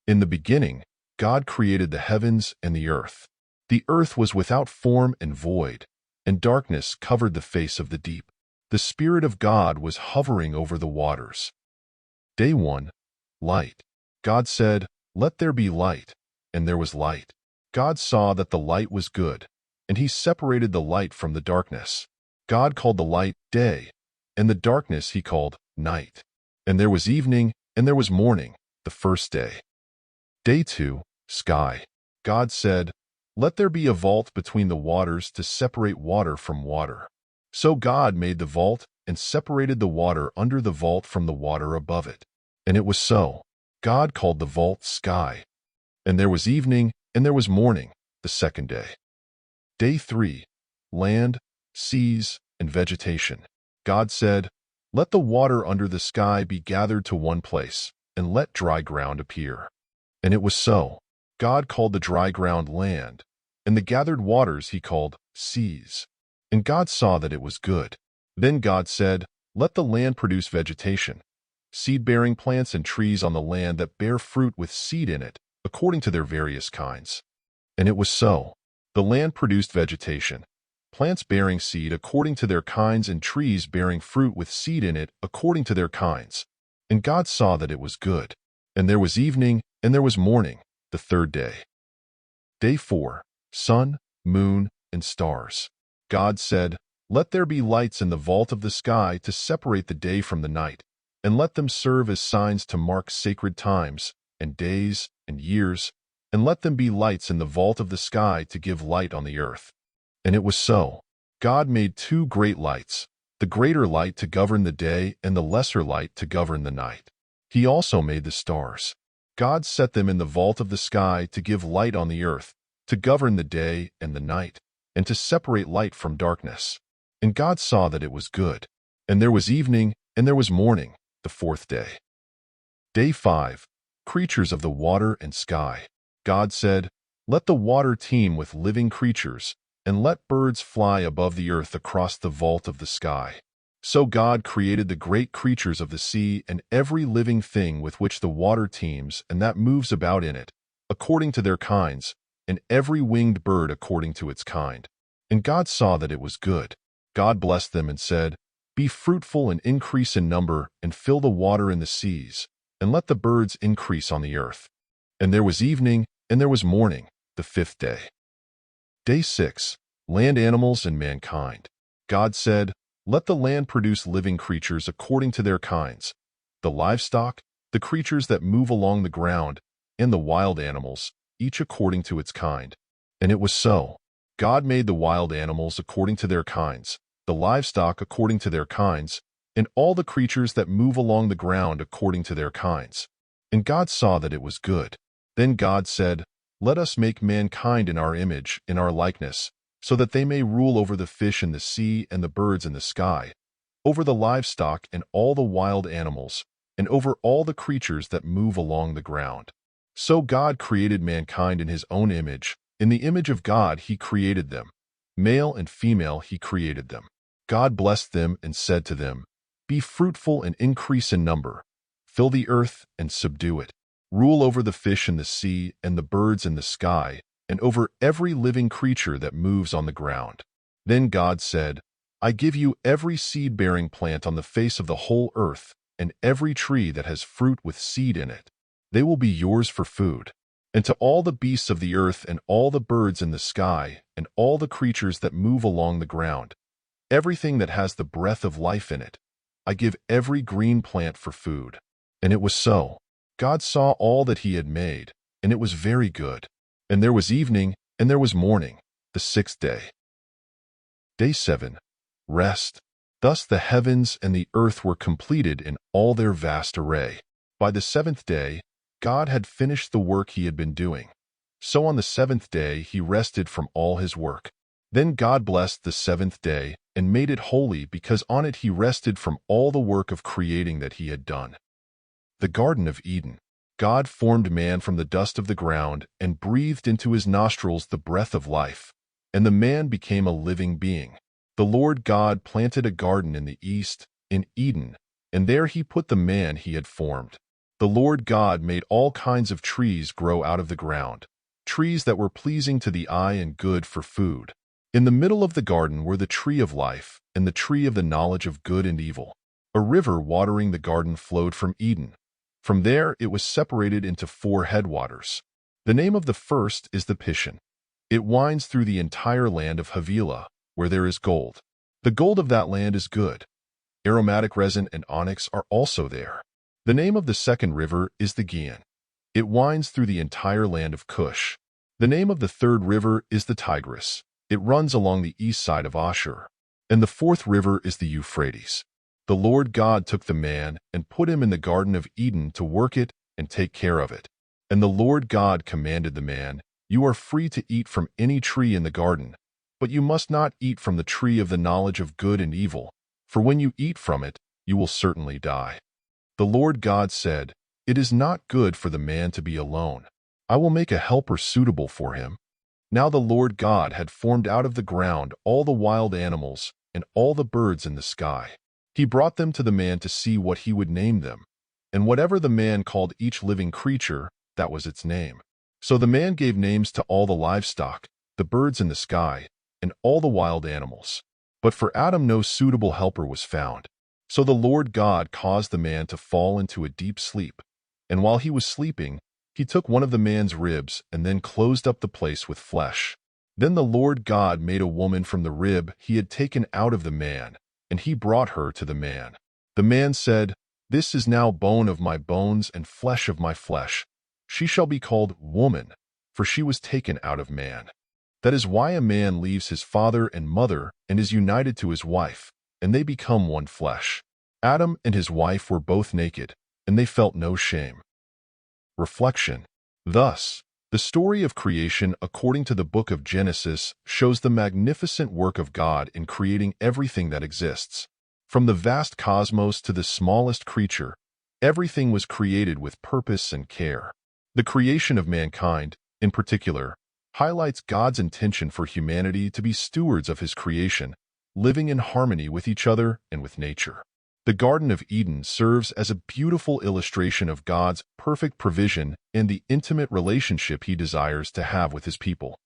In the beginning, God created the heavens and the earth. The earth was without form and void, and darkness covered the face of the deep. The Spirit of God was hovering over the waters. Day 1. Light. God said, "Let there be light," and there was light. God saw that the light was good, and he separated the light from the darkness. God called the light day, and the darkness he called night. And there was evening, and there was morning, the first day. Day 2. Sky. God said, "Let there be a vault between the waters to separate water from water." So God made the vault and separated the water under the vault from the water above it. And it was so. God called the vault sky. And there was evening, and there was morning, the second day. Day 3. Land, seas, and vegetation. God said, "Let the water under the sky be gathered to one place, and let dry ground appear." And it was so. God called the dry ground land, and the gathered waters he called seas. And God saw that it was good. Then God said, "Let the land produce vegetation, seed-bearing plants and trees on the land that bear fruit with seed in it, according to their various kinds." And it was so. The land produced vegetation, plants bearing seed according to their kinds and trees bearing fruit with seed in it according to their kinds. And God saw that it was good. And there was evening, and there was morning, the third day. Day 4. Sun, moon, and stars. God said, "Let there be lights in the vault of the sky to separate the day from the night, and let them serve as signs to mark sacred times, and days, and years, and let them be lights in the vault of the sky to give light on the earth." And it was so. God made 2 great lights, the greater light to govern the day and the lesser light to govern the night. He also made the stars. God set them in the vault of the sky to give light on the earth, to govern the day and the night, and to separate light from darkness. And God saw that it was good. And there was evening, and there was morning, the fourth day. Day 5. Creatures of the water and sky. God said, "Let the water teem with living creatures, and let birds fly above the earth across the vault of the sky." So God created the great creatures of the sea and every living thing with which the water teems and that moves about in it, according to their kinds, and every winged bird according to its kind. And God saw that it was good. God blessed them and said, "Be fruitful and increase in number, and fill the water in the seas, and let the birds increase on the earth." And there was evening, and there was morning, the fifth day. Day 6. Land animals and mankind. God said, "Let the land produce living creatures according to their kinds, the livestock, the creatures that move along the ground, and the wild animals, each according to its kind." And it was so. God made the wild animals according to their kinds, the livestock according to their kinds, and all the creatures that move along the ground according to their kinds. And God saw that it was good. Then God said, "Let us make mankind in our image, in our likeness, so that they may rule over the fish in the sea and the birds in the sky, over the livestock and all the wild animals, and over all the creatures that move along the ground." So God created mankind in his own image. In the image of God he created them. Male and female he created them. God blessed them and said to them, "Be fruitful and increase in number. Fill the earth and subdue it. Rule over the fish in the sea and the birds in the sky, and over every living creature that moves on the ground." Then God said, "I give you every seed-bearing plant on the face of the whole earth, and every tree that has fruit with seed in it. They will be yours for food. And to all the beasts of the earth and all the birds in the sky, and all the creatures that move along the ground, everything that has the breath of life in it, I give every green plant for food." And it was so. God saw all that he had made, and it was very good. And there was evening, and there was morning, the sixth day. Day 7. Rest. Thus the heavens and the earth were completed in all their vast array. By the seventh day, God had finished the work he had been doing. So on the seventh day he rested from all his work. Then God blessed the seventh day and made it holy, because on it he rested from all the work of creating that he had done. The Garden of Eden. God formed man from the dust of the ground and breathed into his nostrils the breath of life, and the man became a living being. The Lord God planted a garden in the east, in Eden, and there he put the man he had formed. The Lord God made all kinds of trees grow out of the ground, trees that were pleasing to the eye and good for food. In the middle of the garden were the tree of life and the tree of the knowledge of good and evil. A river watering the garden flowed from Eden. From there it was separated into 4 headwaters. The name of the first is the Pishon. It winds through the entire land of Havilah, where there is gold. The gold of that land is good. Aromatic resin and onyx are also there. The name of the second river is the Gihon. It winds through the entire land of Cush. The name of the third river is the Tigris. It runs along the east side of Ashur. And the fourth river is the Euphrates. The Lord God took the man and put him in the Garden of Eden to work it and take care of it. And the Lord God commanded the man, "You are free to eat from any tree in the garden, but you must not eat from the tree of the knowledge of good and evil, for when you eat from it, you will certainly die." The Lord God said, "It is not good for the man to be alone. I will make a helper suitable for him." Now the Lord God had formed out of the ground all the wild animals and all the birds in the sky. He brought them to the man to see what he would name them. And whatever the man called each living creature, that was its name. So the man gave names to all the livestock, the birds in the sky, and all the wild animals. But for Adam no suitable helper was found. So the Lord God caused the man to fall into a deep sleep. And while he was sleeping, he took one of the man's ribs and then closed up the place with flesh. Then the Lord God made a woman from the rib he had taken out of the man, and he brought her to the man. The man said, "This is now bone of my bones and flesh of my flesh. She shall be called woman, for she was taken out of man." That is why a man leaves his father and mother and is united to his wife, and they become one flesh. Adam and his wife were both naked, and they felt no shame. Reflection. Thus, the story of creation according to the book of Genesis shows the magnificent work of God in creating everything that exists. From the vast cosmos to the smallest creature, everything was created with purpose and care. The creation of mankind, in particular, highlights God's intention for humanity to be stewards of His creation, living in harmony with each other and with nature. The Garden of Eden serves as a beautiful illustration of God's perfect provision and the intimate relationship He desires to have with His people.